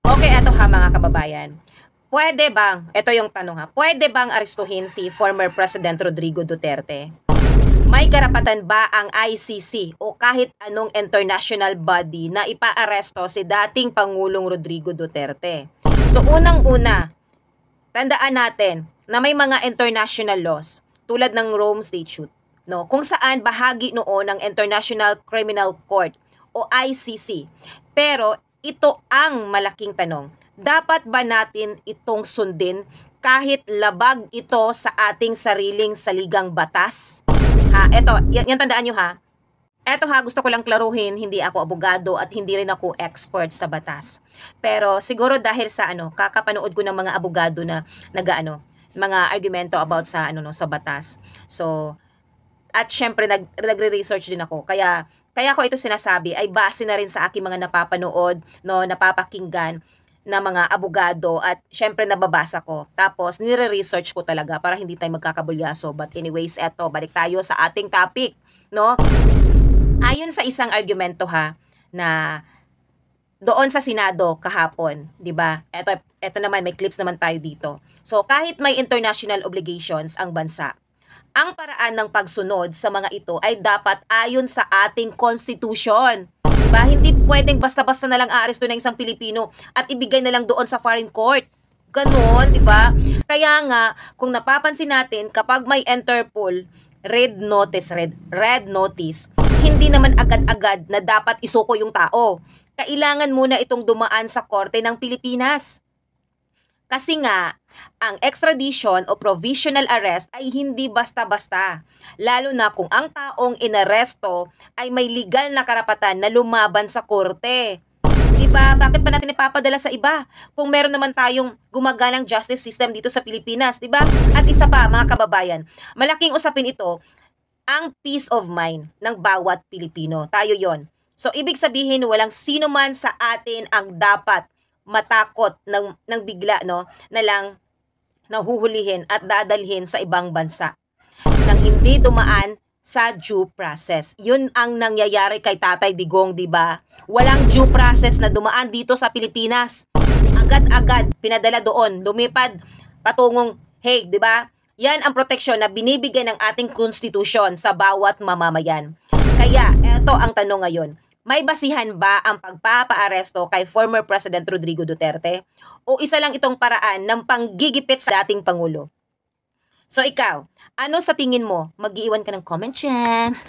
Okay, eto ha mga kababayan. Pwede bang, eto yung tanong ha, pwede bang arestuhin si former President Rodrigo Duterte? May karapatan ba ang ICC o kahit anong international body na ipaaresto si dating Pangulong Rodrigo Duterte? So unang-una, tandaan natin na may mga international laws tulad ng Rome Statute, no, kung saan bahagi noon ng International Criminal Court o ICC. Pero ito ang malaking tanong. Dapat ba natin itong sundin kahit labag ito sa ating sariling saligang batas? Ha, eto, yan tandaan nyo ha. Eto ha, gusto ko lang klaruhin, hindi ako abogado at hindi rin ako expert sa batas. Pero siguro dahil sa kakapanood ko ng mga abogado na mga argumento about sa sa batas. So, at syempre nagre-research din ako. Kaya ko ito sinasabi ay base na rin sa aking mga napapanood, no, napapakinggan na mga abogado at syempre nababasa ko. Tapos nire-research ko talaga para hindi tayo magkakabulyaso. But anyways, eto, balik tayo sa ating topic, no? Ayon sa isang argumento ha na doon sa Senado kahapon, 'di ba? Ito naman may clips naman tayo dito. So kahit may international obligations ang bansa, ang paraan ng pagsunod sa mga ito ay dapat ayon sa ating constitution. 'Di ba? Hindi pwedeng basta-basta na lang aaresto ng isang Pilipino at ibigay na lang doon sa foreign court. Ganon, 'di ba? Kaya nga, kung napapansin natin kapag may Interpol red notice, hindi naman agad-agad na dapat isuko yung tao. Kailangan muna itong dumaan sa korte ng Pilipinas. Kasi nga, ang extradition o provisional arrest ay hindi basta-basta. Lalo na kung ang taong inaresto ay may legal na karapatan na lumaban sa korte. Diba? Bakit pa natin ipapadala sa iba? Kung meron naman tayong gumaganang justice system dito sa Pilipinas, diba? At isa pa, mga kababayan, malaking usapin ito, ang peace of mind ng bawat Pilipino. Tayo yon. So, ibig sabihin, walang sino man sa atin ang dapat matakot ng bigla, no, na lang nahuhulihin at dadalhin sa ibang bansa nang hindi dumaan sa due process. Yun ang nangyayari kay Tatay Digong, di ba? Walang due process na dumaan dito sa Pilipinas. Agad-agad pinadala doon, lumipad patungong Hague, di ba? Yan ang proteksyon na binibigay ng ating konstitusyon sa bawat mamamayan. Kaya, eto ang tanong ngayon. May basihan ba ang pagpapaaresto kay former President Rodrigo Duterte? O isa lang itong paraan ng panggigipit sa dating Pangulo? So ikaw, ano sa tingin mo? Mag-iwan ka ng comment dyan.